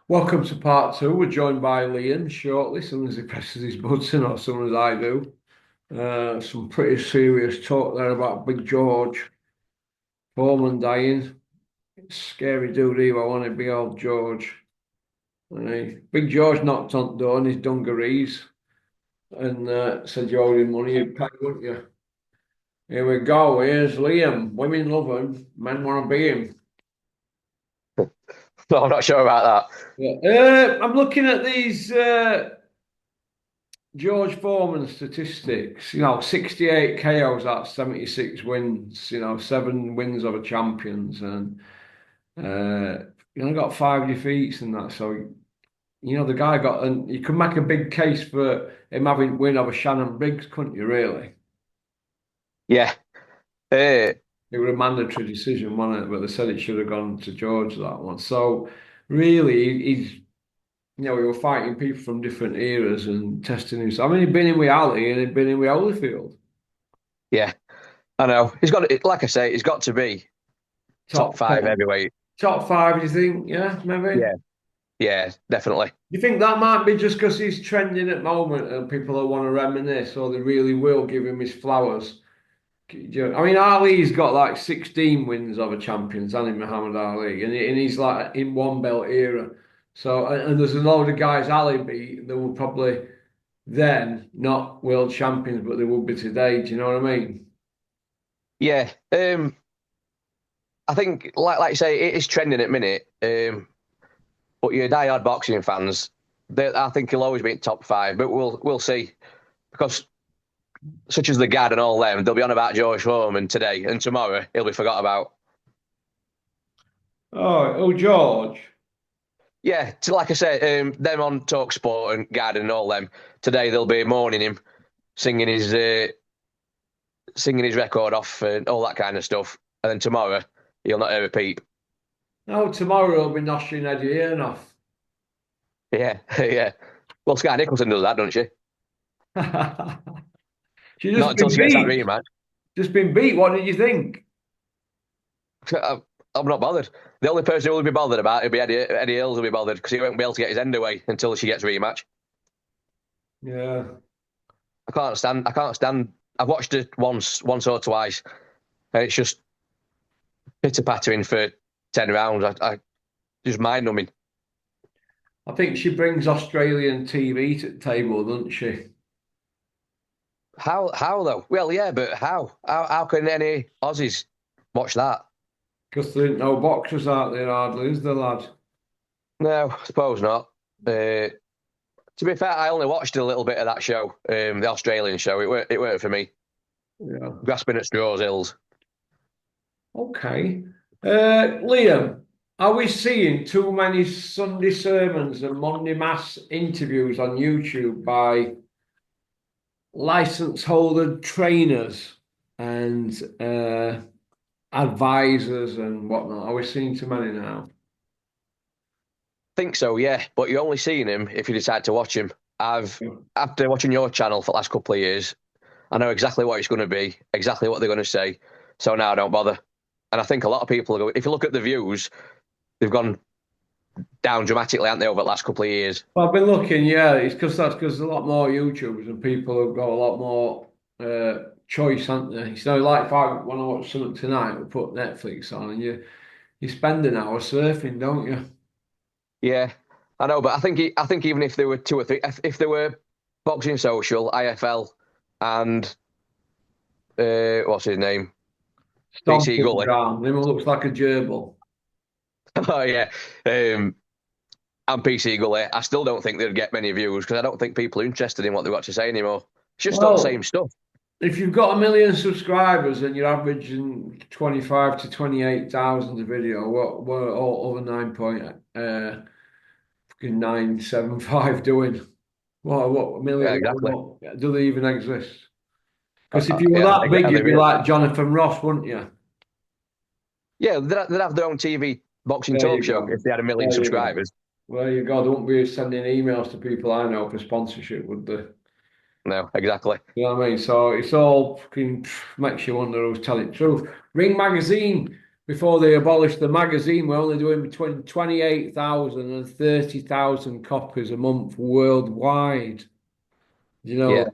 Welcome to part two. We're joined by Liam shortly, as soon as he presses his button, or as soon as I do. Some pretty serious talk there about Big George Foreman dying. Scary dude, I want to be old George. Big George knocked on the door in his dungarees and said, "You owe him money, you'd pay, wouldn't you?" Here we go. Here's Liam. Women love him, men want to be him. No, I'm not sure about Yeah. I'm looking at these. George Foreman statistics, 68 KOs out of 76 wins, seven wins over champions, and he only got five defeats and that. So, the guy got, and you could make a big case for him having win over Shannon Briggs, couldn't you, really? that. Yeah. It was a mandatory decision, wasn't it? But they said it should have gone to George, that one. So, really, we were fighting people from different eras and testing himself. I mean, he'd been in with Ali and he'd been in with Holyfield. Yeah. I know. He's got, like I say, he's got to be top Top five 10. heavyweight. Top five, do you think? Yeah, maybe. Yeah. Yeah, definitely. You think that might be just because he's trending at the moment and people will want to reminisce, or they really will give him his flowers? I mean, Ali's got like 16 wins over champions, hasn't he, Muhammad Ali? And he's like in one belt era. So, and there's a load of guys Ali beat that were probably then not world champions, but they would be today. Do you know what I mean? Yeah. I think, like you say, it is trending at minute. But your diehard boxing fans, I think he'll always be in top five. But we'll see because such as the Gad and all them, they'll be on about George Foreman today and tomorrow. He'll be forgot about. Oh, George. Yeah, like I say, them on Talk Sport and Gad and all them today, they'll be mourning him, singing his singing his record off and all that kind of stuff. And then tomorrow, he'll not hear a peep. No, tomorrow he'll be noshing Eddie Hearn off. Yeah, yeah. Well, Sky Nicholson does that, don't she? She's Not just until been she gets that beat. rematch. Just been beat. What did you think? I'm not bothered. The only person who will be bothered about it will be Eddie Hills will be bothered because he won't be able to get his end away until she gets a rematch. Yeah. I can't stand. I can't stand. I've watched it once or twice, and it's just pitter pattering for 10 rounds. I just mind numbing. I think she brings Australian TV to the table, doesn't she? How though? Well, yeah, but how can any Aussies watch that? Because there ain't no boxers out there hardly, is there, lad? No, I suppose not. To be fair, I only watched a little bit of that show, the Australian show. It weren't for me. Yeah. Grasping at straws, ills. Okay. Liam, are we seeing too many Sunday sermons and Monday mass interviews on YouTube by license holder trainers and advisors and whatnot? Are we seeing too many now? Think so, yeah. But you're only seeing him if you decide to watch him. After watching your channel for the last couple of years, I know exactly what it's going to be, exactly what they're going to say. So now I don't bother. And I think a lot of people go. If you look at the views, they've gone down dramatically, haven't they, over the last couple of years? Well, I've been looking, yeah, it's because a lot more YouTubers and people have got a lot more choice, haven't they? So, like, if I want to watch something tonight, we put Netflix on, and you spend an hour surfing, don't you? Yeah, I know, but I think even if there were two or three, if there were Boxing Social, IFL, and what's his name, PC Stomping Gully. ground, him looks like a gerbil. Oh yeah, um, and PC Gully. I still don't think they'd get many views because I don't think people are interested in what they've got to say anymore. It's just all the same Well, stuff. if you've got a million subscribers and you're averaging 25 to 28,000 a video, what are all other 9.975 doing? What a Yeah, million? exactly. Do they even exist? Because if you were Yeah, that big, are they you'd be real? like Jonathan Ross, wouldn't you? Yeah, they'd have their own TV boxing There talk you show go. if they had a million There you go. subscribers. There you go. They wouldn't be sending emails to people I know for sponsorship, would they? No, exactly. You know what I mean? So it's all fucking makes you wonder who's telling the truth. Ring Magazine before they abolished the magazine, we're only doing between 28,000 and 30,000 copies a month worldwide. You Yeah, know,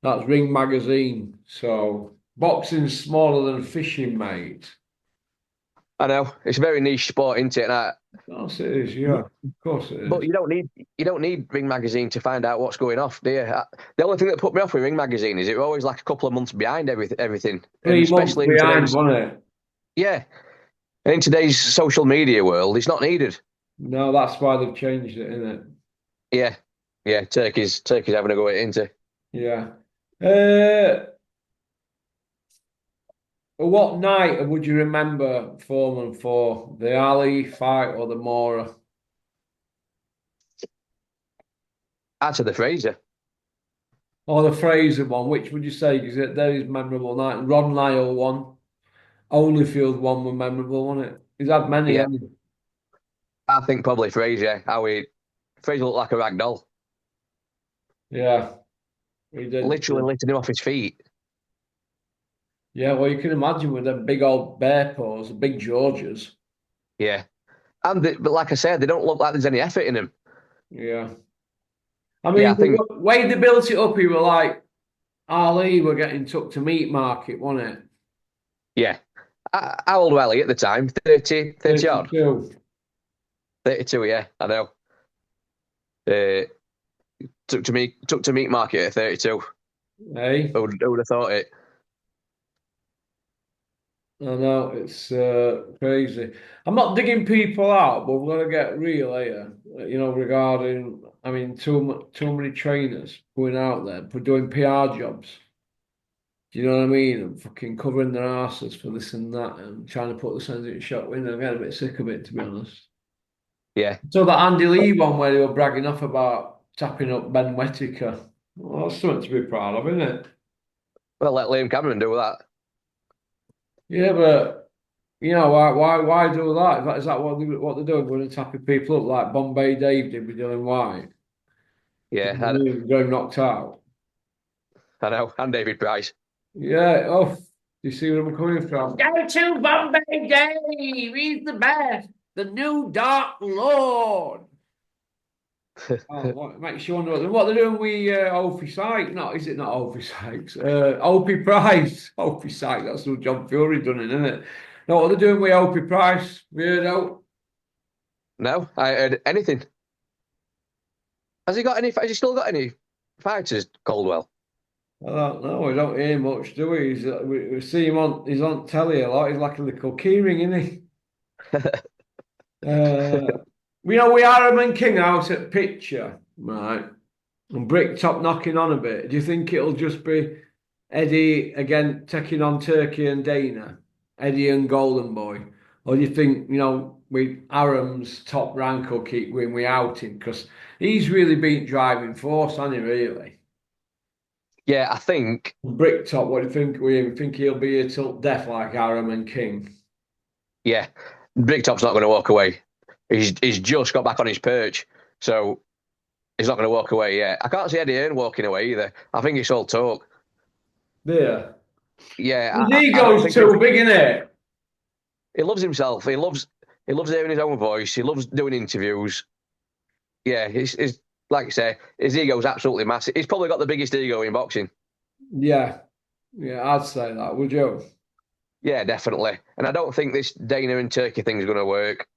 that's Ring Magazine. So boxing's smaller than fishing, mate. I know it's a very niche sport, isn't it? Of course it is, yeah. Of course it But is. you don't need Ring Magazine to find out what's going off, do you? The only thing that put me off with Ring Magazine is it was always like a couple of months behind everything, and 3 months especially in behind, today's wasn't it? yeah, in today's social media world, it's not needed. No, that's why they've changed it, isn't it? Yeah, yeah, Turkey's having a go at it, isn't it? Yeah. What night would you remember Foreman for? The Ali fight or the Mora? Add to the Fraser. Or the Fraser one? Which would you say? Because there is memorable night. Ron Lyle one. Holyfield one was memorable, wasn't it? He's had many, Yeah, hasn't he? I think probably Fraser. Fraser looked like a rag doll, Yeah, he did. literally lifting him off his feet. Yeah, well, you can imagine with them big old bear paws, the big Georges. Yeah, but like I said, they don't look like there's any effort in them. Yeah. I Yeah, mean, I think the way they built it up, he were like, Ali were getting took to meat market, wasn't it? yeah. How old was he at the time? 30 odd. 32. 32, yeah, I know. Uh, took to meat market at 32. Hey, Who would have thought it? I know it's crazy. I'm not digging people out, but we're gonna get real here. Regarding, I mean, too many trainers going out there for doing PR jobs. Do you know what I mean? And fucking covering their asses for this and that, and trying to put the sense in shot window. I'm getting a bit sick of it, to be honest. Yeah. So that Andy Lee one where they were bragging off about tapping up Ben Whittaker. Well, that's something to be proud of, isn't it? Well, let Liam Cameron do that. Yeah, but why do that? Is that what they're doing? Going to tapping people up like Bombay Dave did with Dylan White? Yeah, Going knocked out. I know. And David Price. Yeah. Oh, you see where I'm coming from? Go to Bombay Dave. He's the best. The new Dark Lord. Oh, what makes you wonder what they're doing with Opie Sykes? No, is it not Opie Sykes? Opie Price. Opie Sykes, that's what John Fury done it, isn't it? No, what they're doing with Opie Price? Weirdo. No, I heard anything. Has he got any? Has he still got any fighters, Caldwell? I don't know. We don't hear much, do we? We see him on. He's on telly a lot. He's like a little keyring, isn't he? We are a man king out at picture, right? And Bricktop knocking on a bit. Do you think it'll just be Eddie again taking on Turkey and Dana, Eddie and Golden Boy, or do you think with Aram's top rank will keep winning without him because he's really been driving force, hasn't he? Really. Yeah, I think. Bricktop, what do you think? We think he'll be here till death like Aram and King. Yeah, Bricktop's not going to walk away. He's just got back on his perch, so he's not going to walk away yet. I can't see Eddie Hearn walking away either. I think it's all talk. There. Yeah, His I don't ego's think too big, isn't it? he loves himself. He loves hearing his own voice. He loves doing interviews. Yeah, he's like I say, his ego's absolutely massive. He's probably got the biggest ego in boxing. Yeah. Yeah, I'd say that, would you? Yeah, definitely. And I don't think this Dana and Turkey thing is going to work.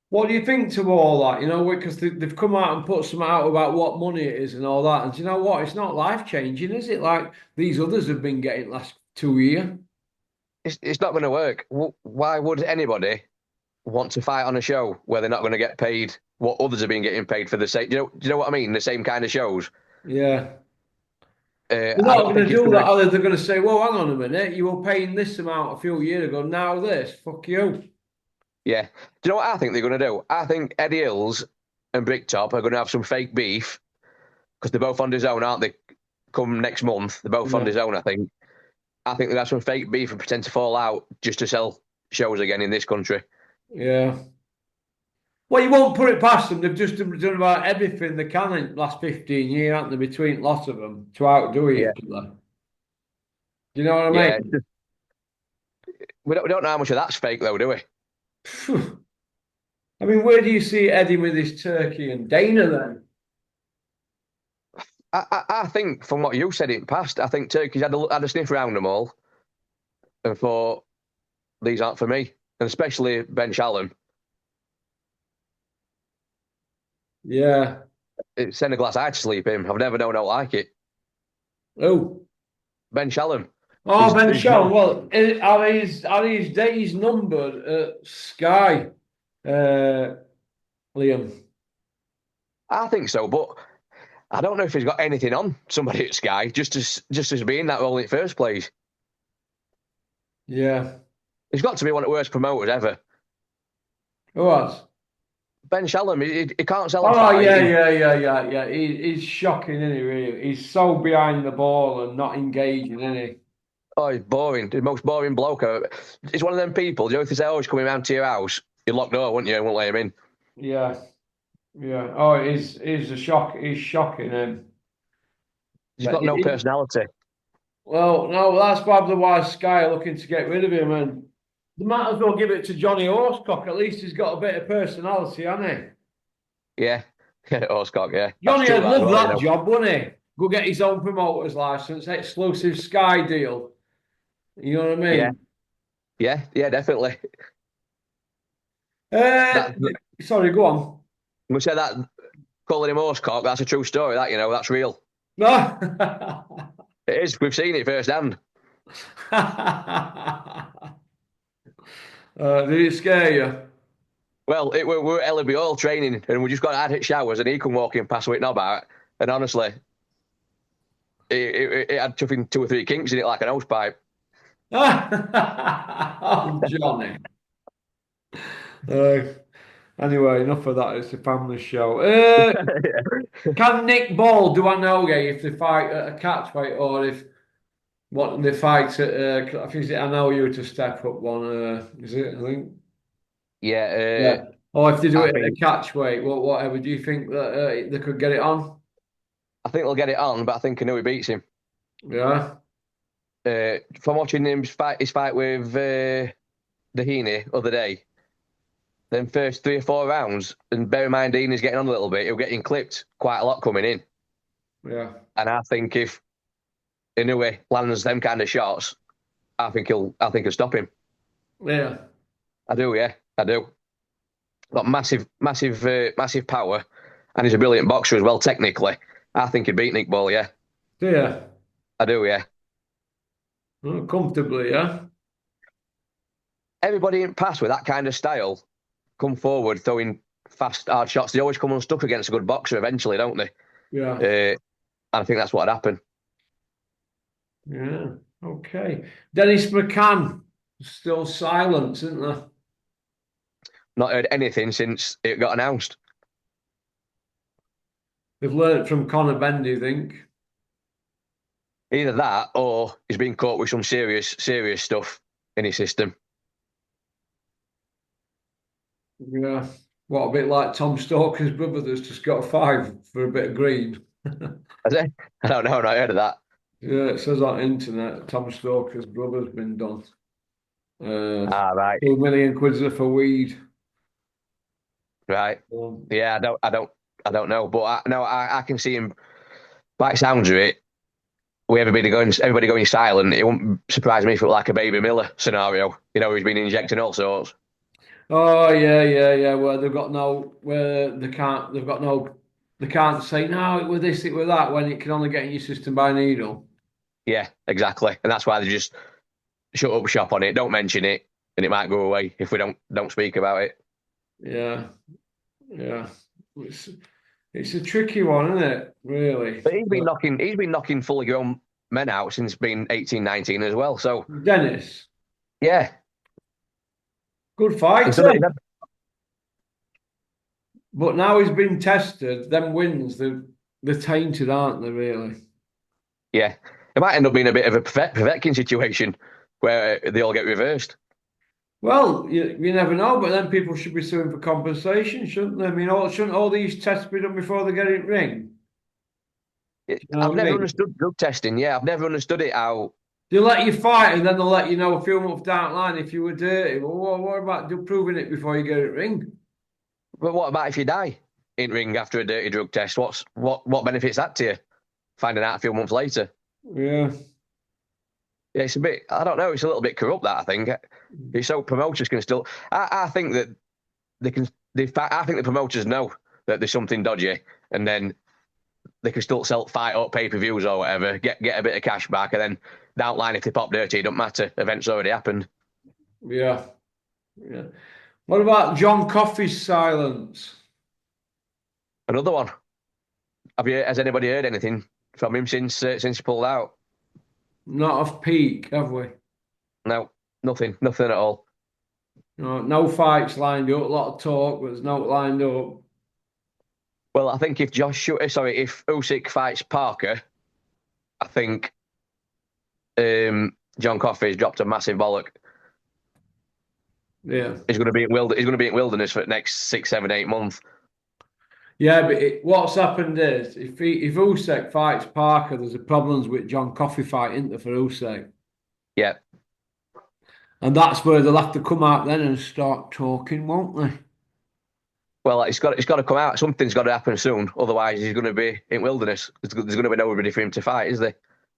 What do you think to all that? Because they've come out and put some out about what money it is and all that. And do you know what? It's not life changing, is it? Like these others have been getting last 2 years. It's not going to work. Why would anybody want to fight on a show where they're not going to get paid what others have been getting paid for the same? Do you know what I mean? The same kind of shows. Yeah. They're I not don't going think to it's do going that, to. are they? They're going to say, well, hang on a minute. You were paying this amount a few years ago. Now this. Fuck you. Yeah. Do you know what I think they're going to do? I think Eddie Hills and Bricktop are going to have some fake beef because they're both on his own, aren't they? Come next month, they're both on Yeah. his own. I think they'll have some fake beef and pretend to fall out just to sell shows again in this country. Yeah. Well, you won't put it past them. They've just done about everything they can in the last 15 years, haven't they, between lots of them to outdo Yeah. each other. Do you know what I Yeah, mean? we don't know how much of that's fake though, do we? I mean, where do you see Eddie with his turkey and Dana then? I think from what you said in the past, I think Turkey's had a sniff around them all and thought these aren't for me, and especially Ben Shalom. Yeah. It's send a glass eye to sleep him. I've never known out like it. Oh. Ben Shalom. Oh, Ben He's Shalom. Well, are his days numbered at Sky, Liam? I think so, but I don't know if he's got anything on somebody at Sky just as being that role in the first place. Yeah. He's got to be one of the worst promoters ever. Who was? Ben Shalom, he can't sell a Oh, fight. yeah. He's shocking, isn't he, really? He's so behind the ball and not engaging, isn't he? Oh, he's boring. The most boring bloke ever. He's one of them people. You know, if they say, "Oh, he's coming round to your house," you'd lock door, wouldn't you? And won't let him in. Yeah. Yeah. Oh, he's a shock. He's shocking him. He's But got no personality. well, no, that's probably why Sky are looking to get rid of him, and they might as well give it to Johnny Horsecock. At least he's got a bit of personality, hasn't he? Yeah, Oscock. Yeah, that's Johnny true. would That as love well, you that know. job, wouldn't he? Go get his own promoter's license, exclusive Sky deal. You know what I Yeah, mean? yeah, definitely. Uh, That sorry, go on. we said that calling him Oscock. That's a true story. That that's real. No. It is. We've seen it firsthand. Did it scare you? Well, we were at LB Hall training, and we just got out hit showers, and he come walking past with knob out, and honestly, it had chuffing 2 or 3 kinks in it like an hose pipe. Oh, Johnny. Uh, anyway, enough of that. It's a family show. Can Nick Ball do a no if they fight at a catch weight or if what they fight at? I think it's I know you to step up one. Is it? I think. Yeah, Yeah. Or if they do I it at a think catch weight, whatever. Do you think that they could get it on? they'll get it on, but I think Kanui beats him. Yeah. From watching his fight with Dahini other day, then first 3 or 4 rounds, and bear in mind Dean is getting on a little bit, he'll get him clipped quite a lot coming in. Yeah. And I think if Inoue lands them kind of shots, I think he'll stop him. Yeah. I do, yeah, I do. Got massive power, and he's a brilliant boxer as well. Technically, I think he'd beat Nick Ball. Yeah, Yeah. I do. Yeah. Comfortably, yeah. Everybody in past with that kind of style come forward throwing fast, hard shots. They always come unstuck against a good boxer eventually, don't they? Yeah. And I think that's what happened. Yeah. Okay. Dennis McCann still silent, isn't there? Not heard anything since it got announced. They've learnt from Conor Benn, do you think? Either that, or he's been caught with some serious stuff in his system. Yeah. What, a bit like Tom Stoker's brother that's just got a 5 for a bit of green. Has it? I don't know. I've not heard of that. Yeah, it says on the internet Tom Stoker's brother's been done. Right, 2 million quid's for weed. right. Um, Yeah, I don't know, but I can see him. By the sounds of it, with everybody going silent, it wouldn't surprise me if it was like a Baby Miller scenario. You know, he's been injecting all sorts. oh yeah. Where they've got no, where they can't say no, it was this, it was that when it can only get in your system by needle. Yeah, exactly, and that's why they just shut up shop on it. Don't mention it, and it might go away if we don't speak about it. Yeah, yeah. It's it's a tricky one, isn't it? Really. But he's been knocking fully grown men out since being 18, 19 as well. So Dennis, yeah, good he's done fighter. it. But now he's been tested, them wins, they're tainted, aren't they, really? Yeah, it might end up being a bit of a Povetkin situation where they all get reversed. Well, you never know, but then people should be suing for compensation, shouldn't they? I mean, shouldn't all these tests be done before they get in ring? You know I've what I never mean? understood drug testing. Yeah, I've never understood it how They let you fight, and then they'll let you know a few months down the line if you were dirty. Well, what about proving it before you get it ring? But what about if you die in ring after a dirty drug test? What benefits that to you? Finding out a few months later. Yeah. Yeah, it's a bit. I don't know. It's a little bit corrupt. That I think. It's so promoters can still. I think that they can. I think the promoters know that there's something dodgy, and then they can still sell fight up pay-per-views or whatever, get a bit of cash back, and then down the line if they pop dirty, it don't matter. Events already happened. Yeah. Yeah. What about John Coffey's silence? Another one. Has anybody heard anything from him since he pulled out? Not off peak, have we? No, nothing at all. No, no fights lined up. A lot of talk, but there's no lined up. Well, I think if if Usyk fights Parker, I think John Coffey's dropped a massive bollock. Yeah. He's going to be in Wilderness for the next 6, 7, 8 months. Yeah, but what's happened is if Usyk fights Parker, there's a problems with John Coffey fight, isn't there, for Usyk? Yeah. And that's where they'll have to come out then and start talking, won't they? Well, it's got to come out. Something's got to happen soon. Otherwise, he's going to be in Wilderness. There's going to be nobody for him to fight, is there?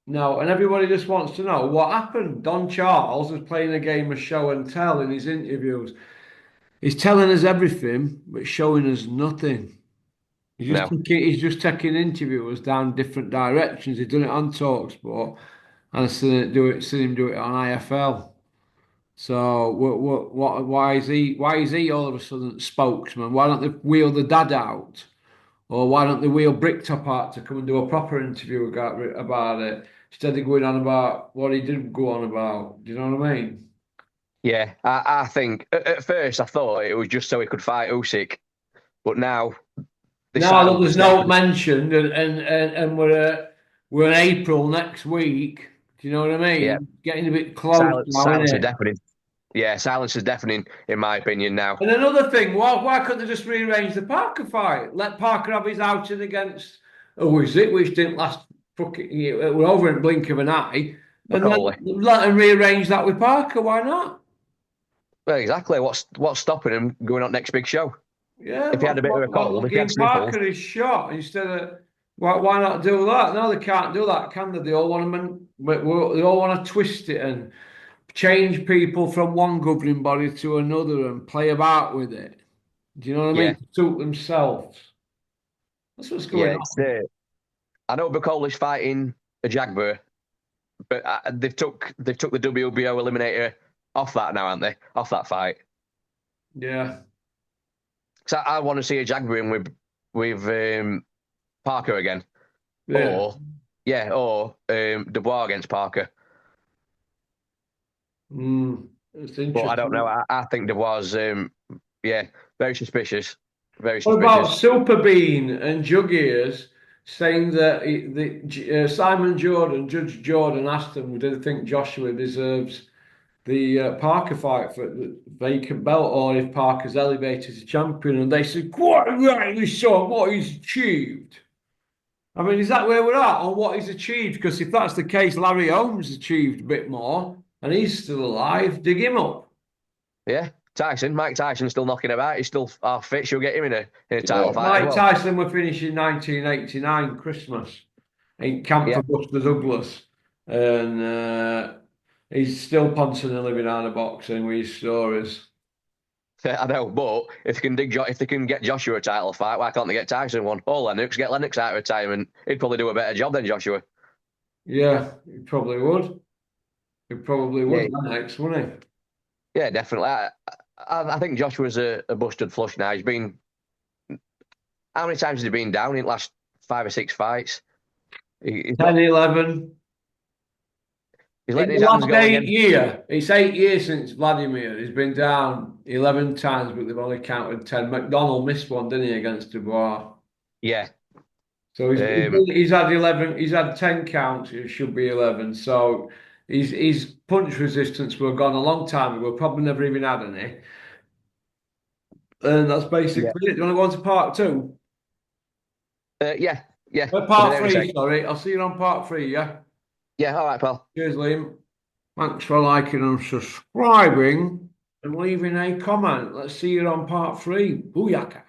No, and everybody just wants to know what happened. Don Charles was playing a game of show and tell in his interviews. He's telling us everything, but showing us nothing. No. He's just taking interviewers down different directions. He's done it on Talksport, and I've seen him do it on IFL. So why is he all of a sudden spokesman? Why don't they wheel the dad out? Or why don't they wheel Bricktop out to come and do a proper interview about it instead of going on about what he did go on about? Do you know what I mean? Yeah, I think at first I thought it was just so he could fight Usyk, but now Now that there's no mentioned, and we're in April next week. Do you know what I mean? Yeah. Getting a bit close now, Silence isn't is it? deafening. Yeah, silence is deafening, in my opinion, now. And another thing, why couldn't they just rearrange the Parker fight? Let Parker have his outing against who is it, which didn't last fucking. We're over in blink of an eye, and then McCauley. let them rearrange that with Parker. Why not? Well, exactly. What's stopping him going on next big show? Yeah, If he had a bit of a cold, if he had give sniffles. Parker his shot instead of why not do that? No, they can't do that, can they? They all want they all want to twist it and change people from one governing body to another and play about with it. Do you know what I mean? Yeah, To suit themselves. That's what's yeah. going It's, on. I know McCauley's fighting a Jagber, but they've took the WBO eliminator off that now, haven't they? Off that fight. Yeah. So I want to see a Jagber in with Parker again, Yeah. or Dubois against Parker. It's But interesting. I don't know. I think Dubois, very suspicious. Very What about suspicious. Super Bean and Jug Ears saying that Simon Jordan, Judge Jordan, asked him, did they think Joshua deserves the Parker fight for the vacant belt or if Parker's elevated to champion? And they said, quite rightly so, what he's achieved. I mean, is that where we're at on what he's achieved? Because if that's the case, Larry Holmes achieved a bit more and he's still alive. Dig him up. Yeah, Mike Tyson still knocking about. He's still half fit. She'll get him in a title fight. Mike Tyson were finishing 1989 Christmas in camp Yeah. for Buster Douglas. And he's still punching a living out of boxing with his stories. I know, but if they can get Joshua a title fight, why can't they get Tyson one? Or Lennox, get Lennox out of retirement. He'd probably do a better job than Joshua. Yeah, he probably would. He probably would next, wouldn't he? Yeah, definitely. I think Joshua's a busted flush now. He's been. How many times has he been down in the last 5 or 6 fights? 10, 11. He's in letting the his hands last go 8 again. years, it's 8 years since Vladimir. He's been down 11 times, but they've only counted 10. McDonald missed one, didn't he, against Dubois? Yeah. So he's had 11. He's had 10 counts. It should be 11. So his punch resistance were gone a long time ago. Probably never even had any. And that's basically it. Do you want to go on to part 2? Yeah. Part 3, sorry. I'll see you on part 3, yeah? Yeah, all right, pal. Cheers, Liam. Thanks for liking and subscribing and leaving a comment. Let's see you on part 3. Booyaka.